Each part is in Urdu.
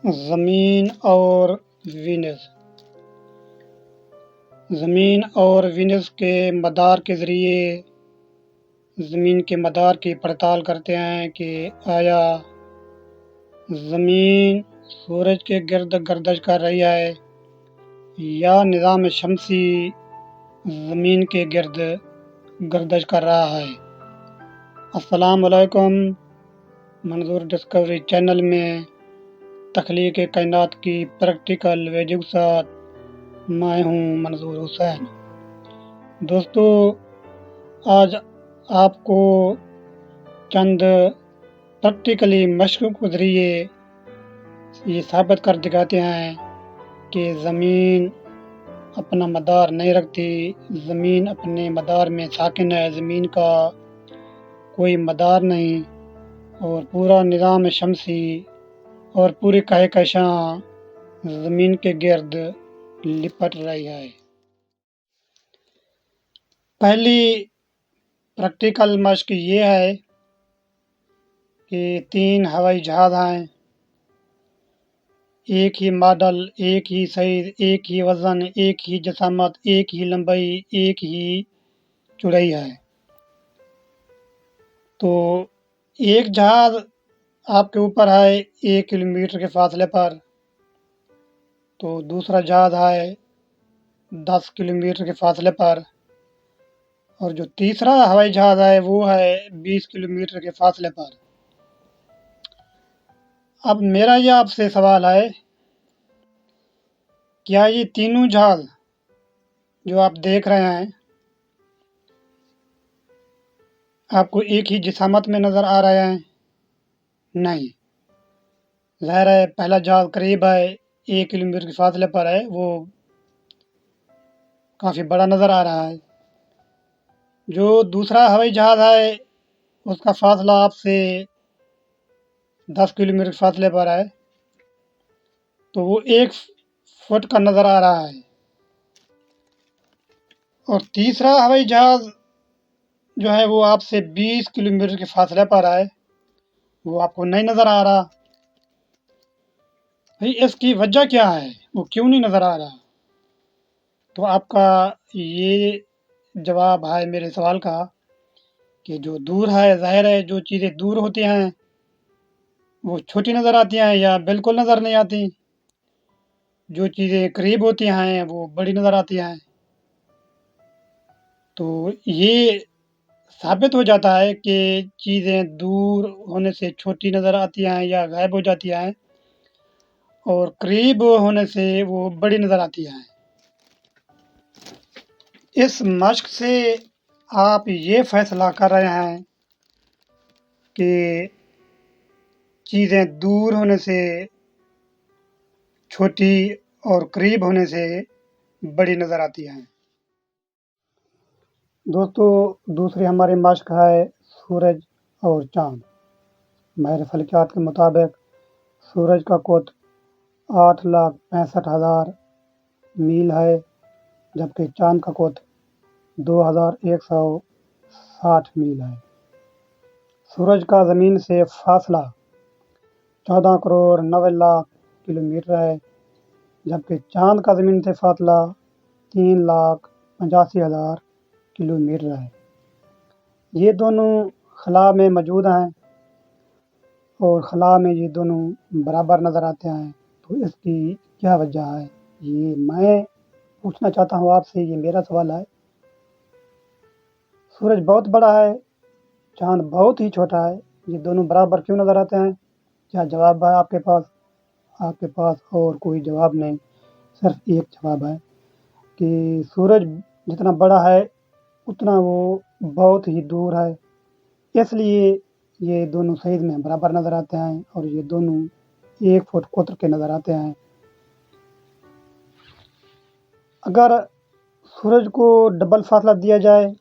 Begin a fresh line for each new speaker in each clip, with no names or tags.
زمین اور وینس زمین اور وینس کے مدار کے ذریعے زمین کے مدار کی پڑتال کرتے ہیں کہ آیا زمین سورج کے گرد گردش کر رہی ہے یا نظام شمسی زمین کے گرد گردش کر رہا ہے۔ السلام علیکم، منظور ڈسکوری چینل میں تخلیق کائنات کی پریکٹیکل ویڈیو کے ساتھ میں ہوں منظور حسین۔ دوستو، آج آپ کو چند پریکٹیکلی مشقوں کے ذریعے یہ ثابت کر دکھاتے ہیں کہ زمین اپنا مدار نہیں رکھتی، زمین اپنے مدار میں ساکن ہے، زمین کا کوئی مدار نہیں، اور پورا نظام شمسی اور پوری کہکشاں زمین کے گرد لپٹ رہی ہے۔ پہلی پریکٹیکل مشق یہ ہے کہ 3 ہوائی جہاز ہیں، ایک ہی ماڈل، ایک ہی سائز، ایک ہی وزن، ایک ہی جسامت، ایک ہی لمبائی، ایک ہی چوڑائی ہے۔ تو ایک جہاز آپ کے اوپر ہے 1 کلومیٹر کے فاصلے پر، تو دوسرا جہاز ہے 10 کلومیٹر کے فاصلے پر، اور جو تیسرا ہوائی جہاز ہے وہ ہے 20 کلومیٹر کے فاصلے پر۔ اب میرا یہ آپ سے سوال ہے، کیا یہ تینوں جہاز جو آپ دیکھ رہے ہیں آپ کو ایک ہی جسامت میں نظر آ رہے ہیں؟ نہیں، ظاہر ہے پہلا جہاز قریب ہے، 1 کلومیٹر کے فاصلے پر ہے، وہ کافی بڑا نظر آ رہا ہے۔ جو دوسرا ہوائی جہاز ہے اس کا فاصلہ آپ سے 10 کلومیٹر کے فاصلے پر ہے، تو وہ 1 فٹ کا نظر آ رہا ہے، اور تیسرا ہوائی جہاز جو ہے وہ آپ سے 20 کلومیٹر کے فاصلے پر ہے، وہ آپ کو نہیں نظر آ رہا۔ اس کی وجہ کیا ہے؟ وہ کیوں نہیں نظر آ رہا؟ تو آپ کا یہ جواب ہے میرے سوال کا کہ جو دور ہے، ظاہر ہے جو چیزیں دور ہوتی ہیں وہ چھوٹی نظر آتی ہیں یا بالکل نظر نہیں آتی، جو چیزیں قریب ہوتی ہیں وہ بڑی نظر آتی ہیں۔ تو یہ ثابت ہو جاتا ہے کہ چیزیں دور ہونے سے چھوٹی نظر آتی ہیں یا غائب ہو جاتی ہیں، اور قریب ہونے سے وہ بڑی نظر آتی ہیں۔ اس مشق سے آپ یہ فیصلہ کر رہے ہیں کہ چیزیں دور ہونے سے چھوٹی اور قریب ہونے سے بڑی نظر آتی ہیں۔ دوستو، دوسری ہماری مشق ہے سورج اور چاند۔ ماہر فلکیات کے مطابق سورج کا قطب 8,65,000 میل ہے، جبکہ چاند کا قطب 2,160 میل ہے۔ سورج کا زمین سے فاصلہ 14,90,00,000 کلومیٹر ہے، جبکہ چاند کا زمین سے فاصلہ 3,85,000 کلومیٹر ہے۔ یہ دونوں خلا میں موجود ہیں اور خلا میں یہ دونوں برابر نظر آتے ہیں، تو اس کی کیا وجہ ہے؟ یہ میں پوچھنا چاہتا ہوں آپ سے، یہ میرا سوال ہے۔ سورج بہت بڑا ہے، چاند بہت ہی چھوٹا ہے، یہ دونوں برابر کیوں نظر آتے ہیں؟ کیا جواب ہے آپ کے پاس؟ آپ کے پاس اور کوئی جواب نہیں، صرف ایک جواب ہے کہ سورج جتنا بڑا ہے اتنا وہ بہت ہی دور ہے، اس لیے یہ دونوں سائز میں برابر نظر آتے ہیں اور یہ دونوں 1 فٹ قطر کے نظر آتے ہیں۔ اگر سورج کو ڈبل فاصلہ دیا جائے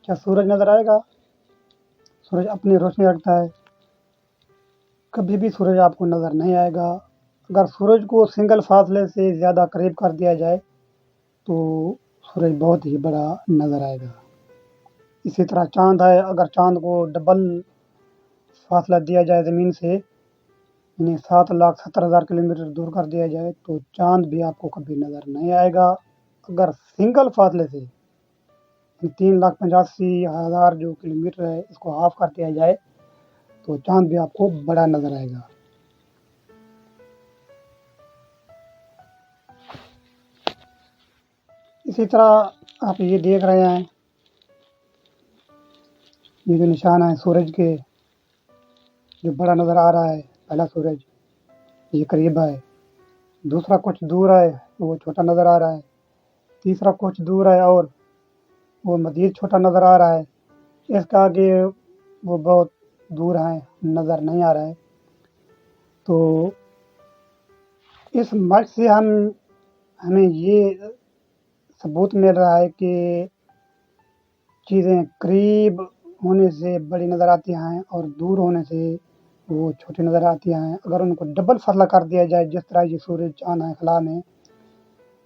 کیا سورج نظر آئے گا؟ سورج اپنی روشنی رکھتا ہے، کبھی بھی سورج آپ کو نظر نہیں آئے گا۔ اگر سورج کو سنگل فاصلے سے زیادہ قریب کر دیا جائے تو سورج بہت ہی بڑا نظر آئے گا۔ اسی طرح چاند ہے، اگر چاند کو ڈبل فاصلہ دیا جائے زمین سے یعنی 7,70,000 کلومیٹر دور کر دیا جائے تو چاند بھی آپ کو کبھی نظر نہیں آئے گا۔ اگر سنگل فاصلے سے 3,85,000 جو کلومیٹر ہے اس کو ہاف کر دیا جائے تو چاند بھی آپ کو بڑا نظر آئے گا۔ اسی طرح آپ یہ دیکھ رہے ہیں، یہ جو نشان ہے سورج کے، جو بڑا نظر آ رہا ہے پہلا سورج یہ قریب ہے، دوسرا کچھ دور ہے وہ چھوٹا نظر آ رہا ہے، تیسرا کچھ دور ہے اور وہ مزید چھوٹا نظر آ رہا ہے، اس کا آگے وہ بہت دور ہیں نظر نہیں آ رہا ہے۔ تو اس مچ سے ہمیں یہ ثبوت مل رہا ہے کہ چیزیں قریب ہونے سے بڑی نظر آتی ہیں اور دور ہونے سے وہ چھوٹی نظر آتی ہیں۔ اگر ان کو ڈبل فاصلہ کر دیا جائے جس طرح یہ سورج چاند ہے خلا میں،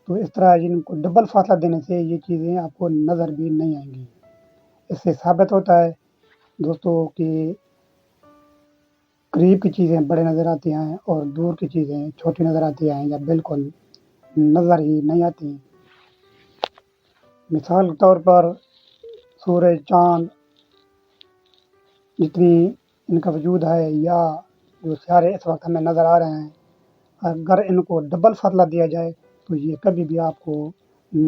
تو اس طرح ان کو ڈبل فاصلہ دینے سے یہ چیزیں آپ کو نظر بھی نہیں آئیں گی۔ اس سے ثابت ہوتا ہے دوستو کہ قریب کی چیزیں بڑے نظر آتی ہیں اور دور کی چیزیں چھوٹی نظر آتی ہیں یا بالکل نظر ہی نہیں آتی۔ مثال کے طور پر سورج چاند جتنی ان کا وجود ہے یا جو سیارے اس وقت ہمیں نظر آ رہے ہیں، اگر ان کو ڈبل فاصلہ دیا جائے تو یہ کبھی بھی آپ کو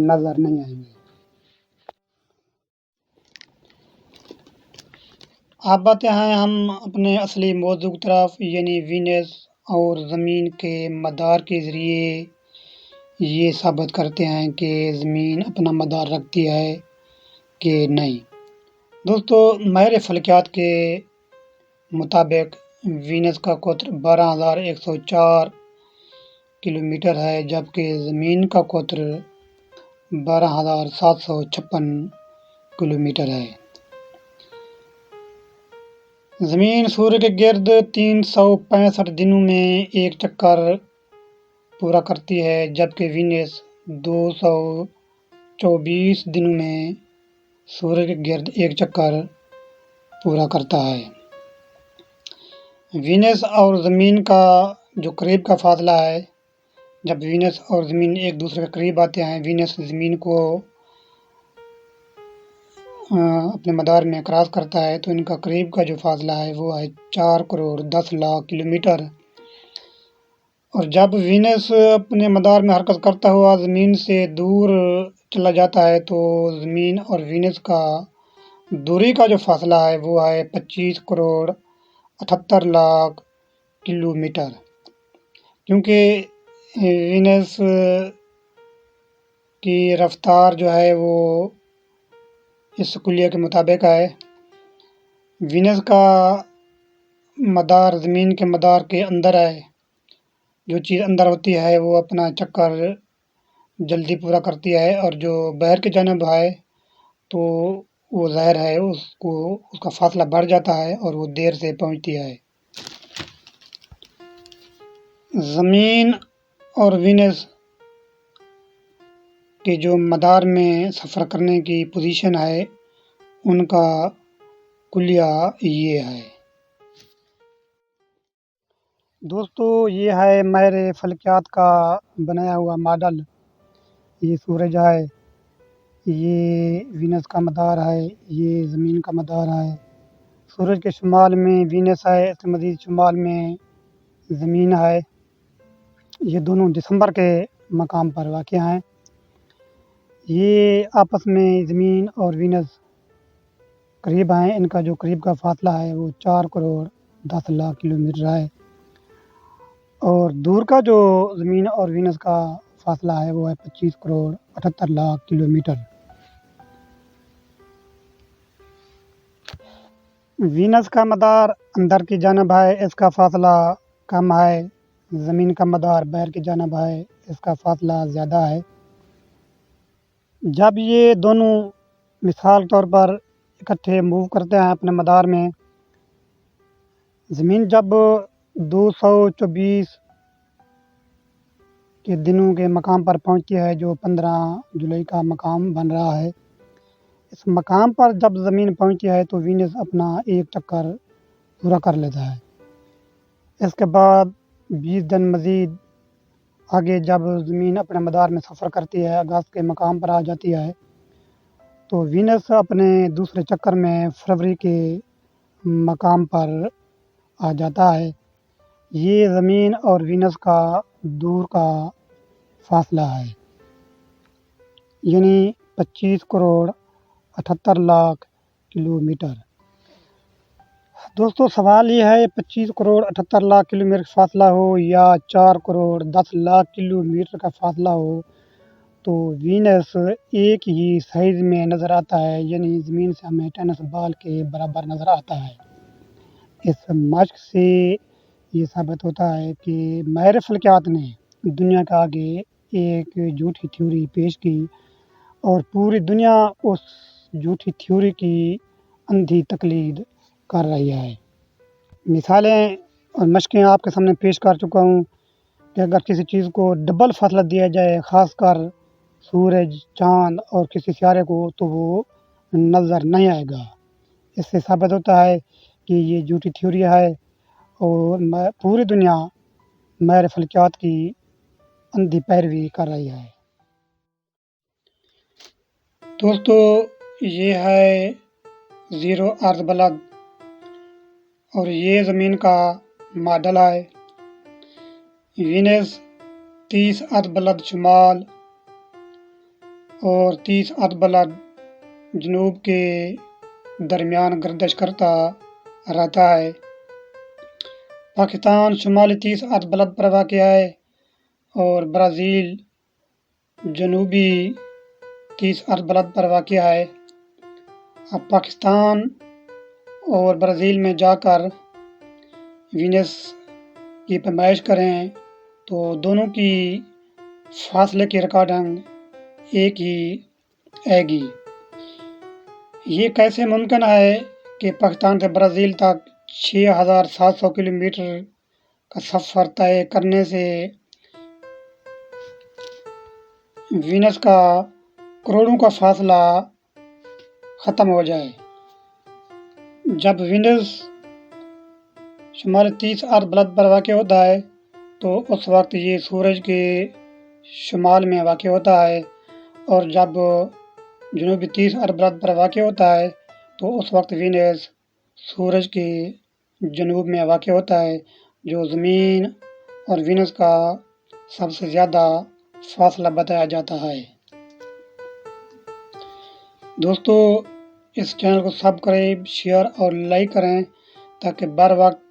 نظر نہیں آئیں گے۔ آپ باتیں ہیں ہم اپنے اصلی موضوع کی طرف، یعنی وینس اور زمین کے مدار کے ذریعے یہ ثابت کرتے ہیں کہ زمین اپنا مدار رکھتی ہے کہ نہیں۔ دوستو ماہر فلکیات کے مطابق وینس کا قطر 12,104 کلومیٹر ہے، جبکہ زمین کا قطر 12,756 کلومیٹر ہے۔ زمین سورج کے گرد 365 دنوں میں ایک چکر پورا کرتی ہے، جبکہ وینس 224 دنوں میں سورج کے گرد ایک چکر پورا کرتا ہے۔ وینس اور زمین کا جو قریب کا فاصلہ ہے، جب وینس اور زمین ایک دوسرے کے قریب آتے ہیں، وینس زمین کو اپنے مدار میں کراس کرتا ہے تو ان کا قریب کا جو فاصلہ ہے وہ ہے 4,10,00,000 کلومیٹر، اور جب وینس اپنے مدار میں حرکت کرتا ہوا زمین سے دور چلا جاتا ہے تو زمین اور وینس کا دوری کا جو فاصلہ ہے وہ ہے 25,78,00,000 کلومیٹر، کیونکہ وینس کی رفتار جو ہے وہ اس کلیہ کے مطابق ہے۔ وینس کا مدار زمین کے مدار کے اندر ہے، جو چیز اندر ہوتی ہے وہ اپنا چکر جلدی پورا کرتی ہے، اور جو باہر کی جانب ہے تو وہ ظاہر ہے اس کا فاصلہ بڑھ جاتا ہے اور وہ دیر سے پہنچتی ہے۔ زمین اور وینس کے جو مدار میں سفر کرنے کی پوزیشن ہے ان کا کلیہ یہ ہے۔ دوستو یہ ہے ماہر فلکیات کا بنایا ہوا ماڈل، یہ سورج ہے، یہ وینس کا مدار ہے، یہ زمین کا مدار ہے۔ سورج کے شمال میں وینس ہے، اس کے مزید شمال میں زمین ہے، یہ دونوں دسمبر کے مقام پر واقع ہیں۔ یہ آپس میں زمین اور وینس قریب ہیں، ان کا جو قریب کا فاصلہ ہے وہ 4,10,00,000 کلومیٹر ہے، اور دور کا جو زمین اور وینس کا فاصلہ ہے وہ ہے 25,78,00,000 کلومیٹر۔ وینس کا مدار اندر کی جانب ہے، اس کا فاصلہ کم ہے، زمین کا مدار باہر کی جانب ہے، اس کا فاصلہ زیادہ ہے۔ جب یہ دونوں مثال کے طور پر اکٹھے موو کرتے ہیں اپنے مدار میں، زمین جب 224 کے دنوں کے مقام پر پہنچتی ہے جو 15 جولائی کا مقام بن رہا ہے، اس مقام پر جب زمین پہنچتی ہے تو وینس اپنا ایک چکر پورا کر لیتا ہے۔ اس کے بعد 20 دن مزید آگے جب زمین اپنے مدار میں سفر کرتی ہے، آغاز کے مقام پر آ جاتی ہے، تو وینس اپنے دوسرے چکر میں فروری کے مقام پر آ جاتا ہے۔ یہ زمین اور وینس کا دور کا فاصلہ ہے، یعنی 25 کروڑ 78 لاکھ کلومیٹر۔ دوستو سوال یہ ہے 25 کروڑ 78 لاکھ کلومیٹر کا فاصلہ ہو یا 4 کروڑ 10 لاکھ کلومیٹر کا فاصلہ ہو، تو وینس ایک ہی سائز میں نظر آتا ہے، یعنی زمین سے ہمیں ٹینس بال کے برابر نظر آتا ہے۔ اس مشق سے یہ ثابت ہوتا ہے کہ ماہر فلکیات نے دنیا کے آگے ایک جھوٹی تھیوری پیش کی اور پوری دنیا اس جھوٹی تھیوری کی اندھی تقلید کر رہی ہے۔ مثالیں اور مشقیں آپ کے سامنے پیش کر چکا ہوں کہ اگر کسی چیز کو ڈبل فاصلہ دیا جائے، خاص کر سورج، چاند اور کسی سیارے کو، تو وہ نظر نہیں آئے گا۔ اس سے ثابت ہوتا ہے کہ یہ جھوٹی تھیوری ہے اور پوری دنیا ماہر فلکیات کی اندھی پیروی کر رہی ہے۔ دوستو یہ ہے زیرو ارض بلد اور یہ زمین کا ماڈل ہے۔ وینس 30 ارض بلد شمال اور 30 ارض بلد جنوب کے درمیان گردش کرتا رہتا ہے۔ پاکستان شمالی 30 ارض بلد پر واقع ہے اور برازیل جنوبی 30 ارض بلد پر واقع ہے۔ اب پاکستان اور برازیل میں جا کر وینس کی پیمائش کریں تو دونوں کی فاصلے کی ریکارڈنگ ایک ہی آئے گی۔ یہ کیسے ممکن ہے کہ پاکستان سے برازیل تک 6700 کلومیٹر کا سفر طے کرنے سے وینس کا کروڑوں کا فاصلہ ختم ہو جائے؟ جب وینس شمالی 30 ارض بلد پر واقع ہوتا ہے تو اس وقت یہ سورج کے شمال میں واقع ہوتا ہے، اور جب جنوبی 30 ارض بلد پر واقع ہوتا ہے تو اس وقت وینس سورج کے جنوب میں واقع ہوتا ہے، جو زمین اور وینس کا سب سے زیادہ فاصلہ بتایا جاتا ہے۔ دوستو اس چینل کو سبسکرائب، شیئر اور لائک کریں تاکہ بر وقت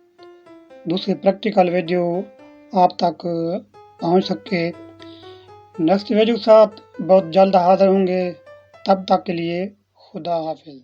دوسری پریکٹیکل ویڈیو آپ تک پہنچ سکے۔ نیکسٹ ویڈیو کے ساتھ بہت جلد حاضر ہوں گے، تب تک کے لیے خدا حافظ۔